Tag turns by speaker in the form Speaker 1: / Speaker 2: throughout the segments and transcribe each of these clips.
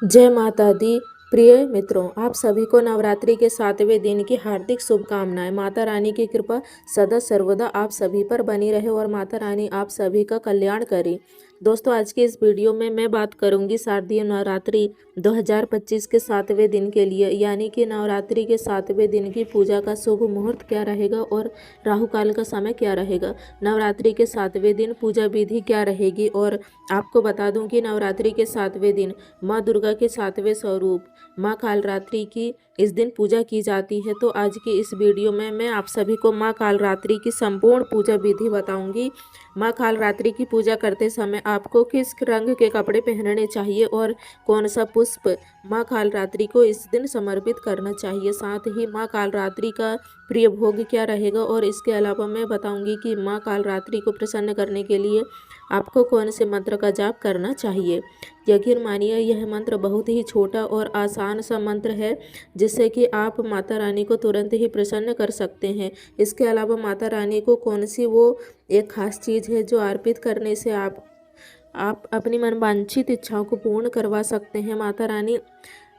Speaker 1: जय माता दी। प्रिय मित्रों, आप सभी को नवरात्रि के 7वें दिन की हार्दिक शुभकामनाएं। माता रानी की कृपा सदा सर्वदा आप सभी पर बनी रहे और माता रानी आप सभी का कल्याण करे। दोस्तों, आज की इस वीडियो में मैं बात करूंगी शारदीय नवरात्रि 2025 के 7वें दिन के लिए, यानी कि नवरात्रि के 7वें दिन की पूजा का शुभ मुहूर्त क्या रहेगा और राहु काल का समय क्या रहेगा। नवरात्रि के 7वें दिन पूजा विधि क्या रहेगी, और आपको बता दूं कि नवरात्रि के 7वें दिन माँ दुर्गा के 7वें स्वरूप माँ कालरात्रि की इस दिन पूजा की जाती है। तो आज की इस वीडियो में मैं आप सभी को माँ कालरात्रि की संपूर्ण पूजा विधि बताऊंगी। माँ कालरात्रि की पूजा करते समय आपको किस रंग के कपड़े पहनने चाहिए और कौन सा पुष्प माँ कालरात्रि को इस दिन समर्पित करना चाहिए। साथ ही माँ कालरात्रि का प्रिय भोग क्या रहेगा, और इसके अलावा मैं बताऊंगी कि माँ कालरात्रि को प्रसन्न करने के लिए आपको कौन से मंत्र का जाप करना चाहिए। यकीन मानिए, यह मंत्र बहुत ही छोटा और आसान सा मंत्र है, जिससे कि आप माता रानी को तुरंत ही प्रसन्न कर सकते हैं। इसके अलावा माता रानी को कौन सी वो एक खास चीज़ है जो अर्पित करने से आप अपनी मनवांछित इच्छाओं को पूर्ण करवा सकते हैं। माता रानी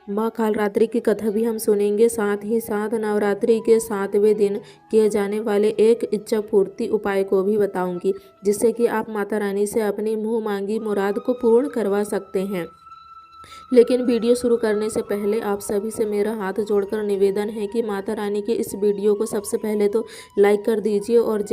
Speaker 1: माँ कालरात्रि की कथा भी हम सुनेंगे, साथ ही साथ नवरात्रि के 7वें दिन किए जाने वाले एक इच्छा पूर्ति उपाय को भी बताऊंगी, जिससे कि आप माता रानी से अपनी मुँह मांगी मुराद को पूर्ण करवा सकते हैं। लेकिन वीडियो शुरू करने से पहले आप सभी से मेरा हाथ जोड़कर निवेदन है कि माता रानी के इस वीडियो को सबसे पहले तो लाइक कर दीजिए और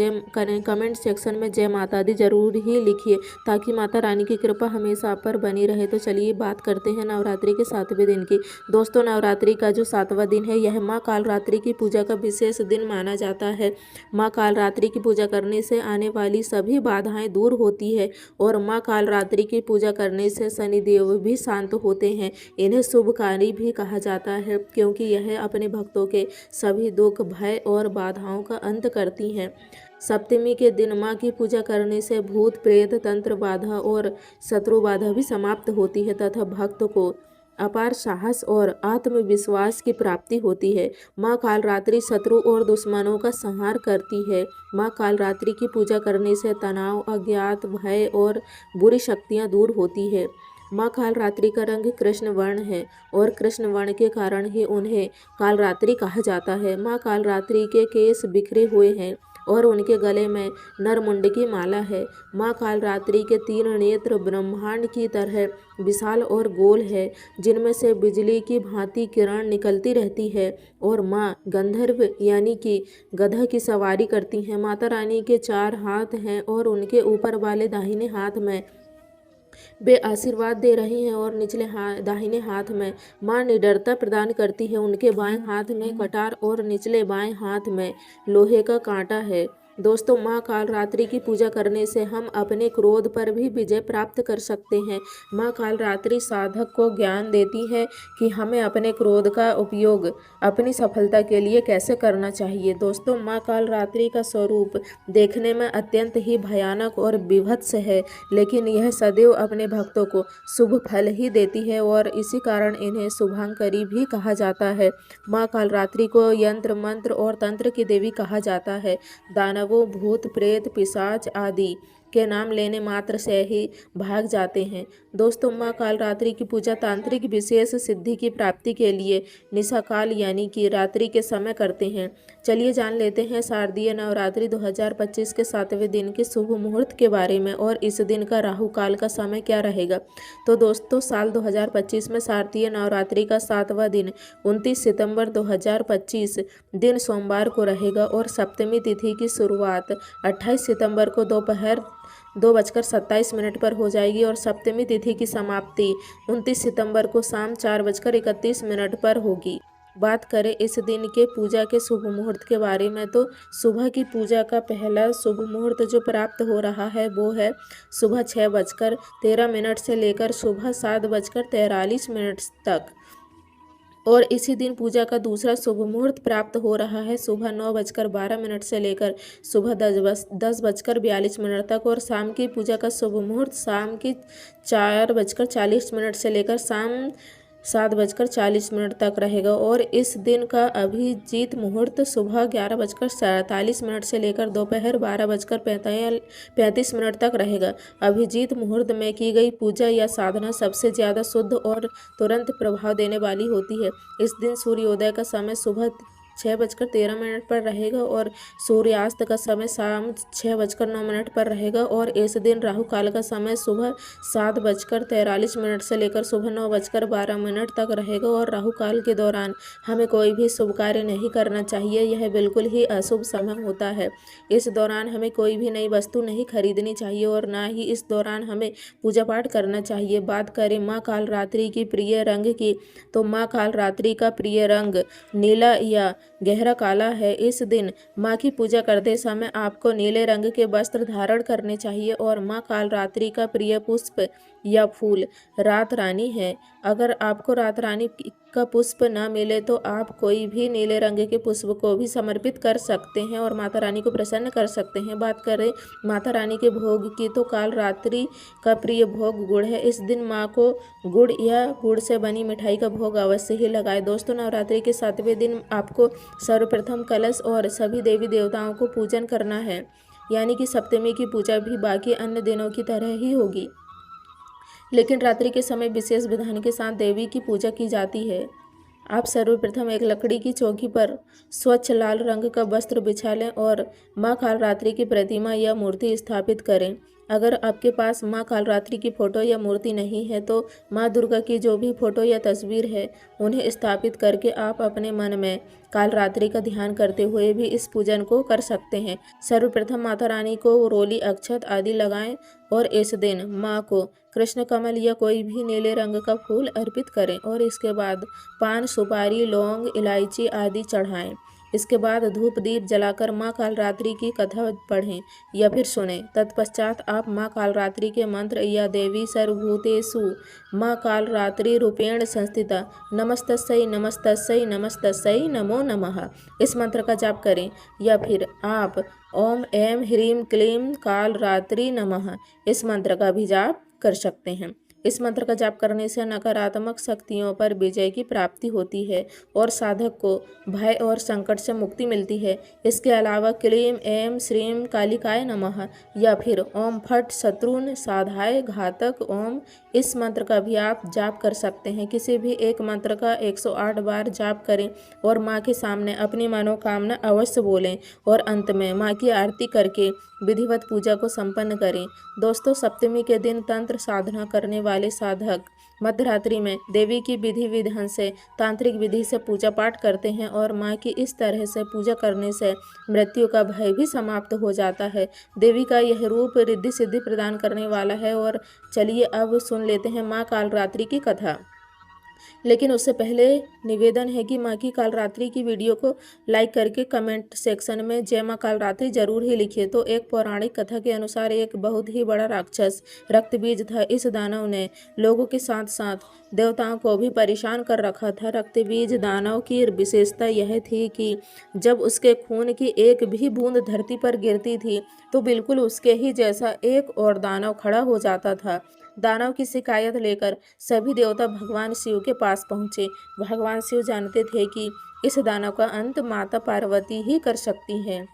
Speaker 1: कमेंट सेक्शन में जय माता दी जरूर ही लिखिए, ताकि माता रानी की कृपा हमेशा आप पर बनी रहे। तो चलिए बात करते हैं नवरात्रि के 7वें दिन की। दोस्तों, नवरात्रि का जो 7वां दिन है, यह माँ कालरात्रि की पूजा का विशेष दिन माना जाता है। माँ कालरात्रि की पूजा करने से आने वाली सभी बाधाएं दूर होती है और माँ कालरात्रि की पूजा करने से शनिदेव भी शांत होते हैं। इन्हें शुभकारी भी कहा जाता है, क्योंकि यह अपने भक्तों के सभी दुख, भय और बाधाओं का अंत करती हैं। सप्तमी के दिन माँ की पूजा करने से भूत प्रेत, तंत्र बाधा और शत्रु बाधा भी समाप्त होती है तथा भक्त को अपार साहस और आत्मविश्वास की प्राप्ति होती है। माँ कालरात्रि शत्रु और दुश्मनों का संहार करती है। माँ कालरात्रि की पूजा करने से तनाव, अज्ञात, भय और बुरी शक्तियाँ दूर होती है। माँ कालरात्रि का रंग कृष्ण वर्ण है और कृष्ण वर्ण के कारण ही उन्हें कालरात्रि कहा जाता है। माँ कालरात्रि के केस बिखरे हुए हैं और उनके गले में नरमुंड की माला है। माँ कालरात्रि के 3 नेत्र ब्रह्मांड की तरह विशाल और गोल है, जिनमें से बिजली की भांति किरण निकलती रहती है, और माँ गंधर्व यानी कि गधा की सवारी करती हैं। माता रानी के 4 हाथ हैं और उनके ऊपर वाले दाहिने हाथ में वे आशीर्वाद दे रही हैं और निचले दाहिने हाथ में माँ निडरता प्रदान करती है। उनके बाएं हाथ में कटार और निचले बाएं हाथ में लोहे का कांटा है। दोस्तों, माँ कालरात्रि की पूजा करने से हम अपने क्रोध पर भी विजय प्राप्त कर सकते हैं। माँ कालरात्रि साधक को ज्ञान देती है कि हमें अपने क्रोध का उपयोग अपनी सफलता के लिए कैसे करना चाहिए। दोस्तों, माँ कालरात्रि का स्वरूप देखने में अत्यंत ही भयानक और विभत्स है, लेकिन यह सदैव अपने भक्तों को शुभ फल ही देती है और इसी कारण इन्हें शुभांकरी भी कहा जाता है। माँ कालरात्रि को यंत्र, मंत्र और तंत्र की देवी कहा जाता है। दानवों, भूत प्रेत, पिशाच आदि के नाम लेने मात्र से ही भाग जाते हैं। दोस्तों, माँ कालरात्रि की पूजा तांत्रिक विशेष सिद्धि की प्राप्ति के लिए निशा काल यानी कि रात्रि के समय करते हैं। चलिए जान लेते हैं शारदीय नवरात्रि 2025 के 7वें दिन के शुभ मुहूर्त के बारे में और इस दिन का राहु काल का समय क्या रहेगा। तो दोस्तों, साल 2025 में शारदीय नवरात्रि का 7वां दिन 29 सितंबर 2025 दिन सोमवार को रहेगा और सप्तमी तिथि की शुरुआत 28 सितंबर को दोपहर 2:27 पर हो जाएगी और सप्तमी तिथि की समाप्ति 29 सितंबर को शाम 4:31 पर होगी। बात करें इस दिन के पूजा के शुभ मुहूर्त के बारे में, तो सुबह की पूजा का पहला शुभ मुहूर्त जो प्राप्त हो रहा है वो है सुबह 6:13 से लेकर सुबह 7:43 तक, और इसी दिन पूजा का दूसरा शुभ मुहूर्त प्राप्त हो रहा है सुबह 9:12 से लेकर सुबह 10:42 तक, और शाम की पूजा का शुभ मुहूर्त शाम की 4:40 से लेकर शाम 7:40 तक रहेगा और इस दिन का अभिजीत मुहूर्त सुबह 11:47 से लेकर दोपहर 12:35 तक रहेगा। अभिजीत मुहूर्त में की गई पूजा या साधना सबसे ज़्यादा शुद्ध और तुरंत प्रभाव देने वाली होती है। इस दिन सूर्योदय का समय सुबह 6:13 पर रहेगा और सूर्यास्त का समय शाम 6:09 पर रहेगा और इस दिन राहु काल का समय सुबह 7:43 से लेकर सुबह 9:12 तक रहेगा और राहु काल के दौरान हमें कोई भी शुभ कार्य नहीं करना चाहिए। यह बिल्कुल ही अशुभ समय होता है। इस दौरान हमें कोई भी नई वस्तु नहीं खरीदनी चाहिए और ना ही इस दौरान हमें पूजा पाठ करना चाहिए। बात करें माँ कालरात्रि की प्रिय रंग की, तो माँ कालरात्रि का प्रिय रंग नीला या गहरा काला है। इस दिन माँ की पूजा करते समय आपको नीले रंग के वस्त्र धारण करने चाहिए और माँ कालरात्रि का प्रिय पुष्प या फूल रात रानी है। अगर आपको रात रानी का पुष्प न मिले तो आप कोई भी नीले रंग के पुष्प को भी समर्पित कर सकते हैं और माता रानी को प्रसन्न कर सकते हैं। बात करें माता रानी के भोग की, तो कालरात्रि का प्रिय भोग गुड़ है। इस दिन माँ को गुड़ या गुड़ से बनी मिठाई का भोग अवश्य ही लगाए। दोस्तों, नवरात्रि के 7वें दिन आपको सर्वप्रथम कलश और सभी देवी देवताओं को पूजन करना है, यानी कि सप्तमी की पूजा भी बाकी अन्य दिनों की तरह ही होगी, लेकिन रात्रि के समय विशेष विधान के साथ देवी की पूजा की जाती है। आप सर्वप्रथम एक लकड़ी की चौकी पर स्वच्छ लाल रंग का वस्त्र बिछा लें और माँ कालरात्रि की प्रतिमा या मूर्ति स्थापित करें। अगर आपके पास माँ कालरात्रि की फोटो या मूर्ति नहीं है तो माँ दुर्गा की जो भी फोटो या तस्वीर है उन्हें स्थापित करके आप अपने मन में कालरात्रि का ध्यान करते हुए भी इस पूजन को कर सकते हैं। सर्वप्रथम माता रानी को रोली, अक्षत आदि लगाएं और इस दिन माँ को कृष्ण कमल या कोई भी नीले रंग का फूल अर्पित करें और इसके बाद पान, सुपारी, लौंग, इलायची आदि चढ़ाएं। इसके बाद धूप दीप जलाकर माँ कालरात्रि की कथा पढ़ें या फिर सुनें। तत्पश्चात आप माँ कालरात्रि के मंत्र या देवी सर्वभूतेषु माँ कालरात्रि रूपेण संस्थिता नमस्तस्यै नमस्तस्यै नमस्तस्यै नमो नमः इस मंत्र का जाप करें या फिर आप ओम ऐं ह्रीं क्लीं कालरात्रि नमः इस मंत्र का भी जाप कर सकते हैं। इस मंत्र का जाप करने से नकारात्मक शक्तियों पर विजय की प्राप्ति होती है और साधक को भय और संकट से मुक्ति मिलती है। इसके अलावा क्लीं ऐं श्रीं कालिकाय नमः या फिर ओम फट शत्रुन साधाय घातक ओम इस मंत्र का भी आप जाप कर सकते हैं। किसी भी एक मंत्र का 108 बार जाप करें और माँ के सामने अपनी मनोकामना अवश्य बोलें और अंत में माँ की आरती करके विधिवत पूजा को संपन्न करें। दोस्तों, सप्तमी के दिन तंत्र साधना करने वाले साधक मध्यरात्रि में देवी की विधि विधान से तांत्रिक विधि से पूजा पाठ करते हैं और माँ की इस तरह से पूजा करने से मृत्यु का भय भी समाप्त हो जाता है। देवी का यह रूप रिद्धि सिद्धि प्रदान करने वाला है। और चलिए अब सुन लेते हैं माँ कालरात्रि की कथा। लेकिन उससे पहले निवेदन है कि माँ की कालरात्रि की वीडियो को लाइक करके कमेंट सेक्शन में जय माँ कालरात्रि जरूर ही लिखिए। तो एक पौराणिक कथा के अनुसार एक बहुत ही बड़ा राक्षस रक्तबीज था। इस दानव ने लोगों के साथ साथ देवताओं को भी परेशान कर रखा था। रक्तबीज दानव की विशेषता यह थी कि जब उसके खून की एक भी बूंद धरती पर गिरती थी तो बिल्कुल उसके ही जैसा एक और दानव खड़ा हो जाता था। दानव की शिकायत लेकर सभी देवता भगवान शिव के पास पहुँचे। भगवान शिव जानते थे कि इस दानव का अंत माता पार्वती ही कर सकती है।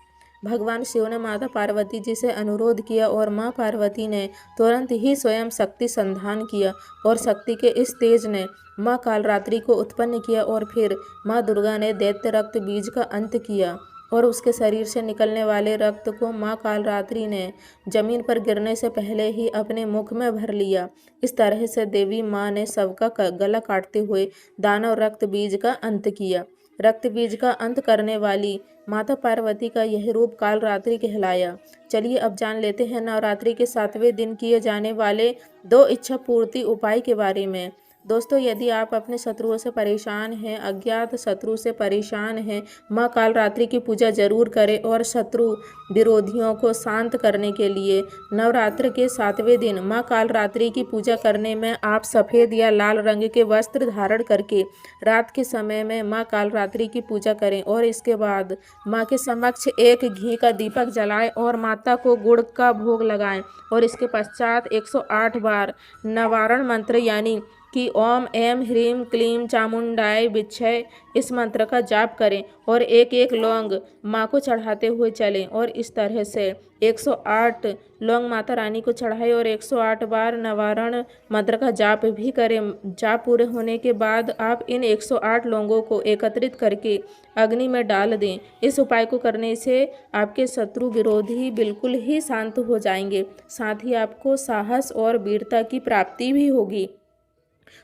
Speaker 1: भगवान शिव ने माता पार्वती जी से अनुरोध किया और माँ पार्वती ने तुरंत ही स्वयं शक्ति संधान किया और शक्ति के इस तेज ने माँ कालरात्रि को उत्पन्न किया और फिर माँ दुर्गा ने दैत्य रक्त बीज का अंत किया और उसके शरीर से निकलने वाले रक्त को माँ कालरात्रि ने जमीन पर गिरने से पहले ही अपने मुख में भर लिया। इस तरह से देवी माँ ने सबका गला काटते हुए दानव रक्त बीज का अंत किया। रक्त बीज का अंत करने वाली माता पार्वती का यह रूप कालरात्रि कहलाया। चलिए अब जान लेते हैं नवरात्रि के 7वें दिन किए जाने वाले 2 इच्छा पूर्ति उपाय के बारे में। दोस्तों, यदि आप अपने शत्रुओं से परेशान हैं, अज्ञात शत्रु से परेशान हैं, माँ कालरात्रि की पूजा जरूर करें और शत्रु विरोधियों को शांत करने के लिए नवरात्र के 7वें दिन माँ कालरात्रि की पूजा करने में आप सफ़ेद या लाल रंग के वस्त्र धारण करके रात के समय में माँ कालरात्रि की पूजा करें और इसके बाद माँ के समक्ष एक घी का दीपक जलाएं और माता को गुड़ का भोग लगाएं और इसके पश्चात 108 बार नवारण मंत्र यानी कि ओम ऐं ह्रीं क्लीं चामुंडाय विच्छय इस मंत्र का जाप करें और एक एक लौंग माँ को चढ़ाते हुए चलें। और इस तरह से 108 लौंग माता रानी को चढ़ाएं और 108 बार नवारण मंत्र का जाप भी करें। जाप पूरे होने के बाद आप इन 108 लौंगों को एकत्रित करके अग्नि में डाल दें। इस उपाय को करने से आपके शत्रु विरोधी बिल्कुल ही शांत हो जाएंगे। साथ ही आपको साहस और वीरता की प्राप्ति भी होगी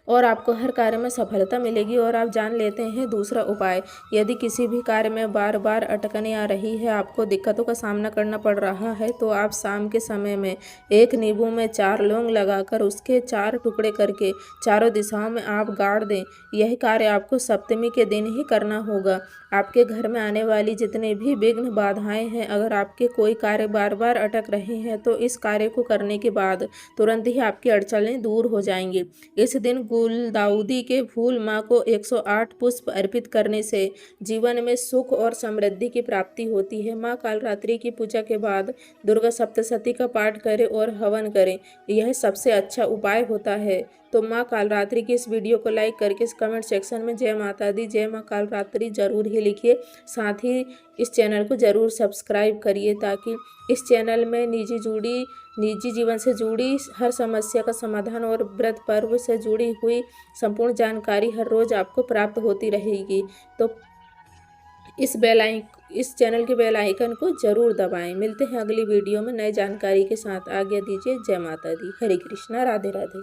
Speaker 1: और आपको हर कार्य में सफलता मिलेगी। और आप जान लेते हैं दूसरा उपाय। यदि किसी भी कार्य में बार बार अटकने आ रही है, आपको दिक्कतों का सामना करना पड़ रहा है, तो आप शाम के समय में एक नींबू में 4 लौंग लगाकर उसके 4 टुकड़े करके चारों दिशाओं में आप गाड़ दें। यह कार्य आपको सप्तमी के दिन ही करना होगा। आपके घर में आने वाली जितने भी विघ्न बाधाएं हैं, अगर आपके कोई कार्य बार बार अटक रहे हैं, तो इस कार्य को करने के बाद तुरंत ही आपकी अड़चनें दूर हो जाएंगी। इस दिन गुलदाउदी के फूल माँ को 108 पुष्प अर्पित करने से जीवन में सुख और समृद्धि की प्राप्ति होती है। माँ कालरात्रि की पूजा के बाद दुर्गा सप्तशती का पाठ करें और हवन करें, यह सबसे अच्छा उपाय होता है। तो माँ कालरात्रि की इस वीडियो को लाइक करके इस कमेंट सेक्शन में जय माता दी, जय माँ कालरात्रि जरूर ही लिखिए। साथ ही इस चैनल को जरूर सब्सक्राइब करिए ताकि इस चैनल में निजी जीवन से जुड़ी हर समस्या का समाधान और व्रत पर्व से जुड़ी हुई संपूर्ण जानकारी हर रोज आपको प्राप्त होती रहेगी। तो इस चैनल के बेल आइकन को जरूर दबाएं। मिलते हैं अगली वीडियो में नई जानकारी के साथ। आज्ञा दीजिए। जय माता दी। हरे कृष्णा। राधे राधे।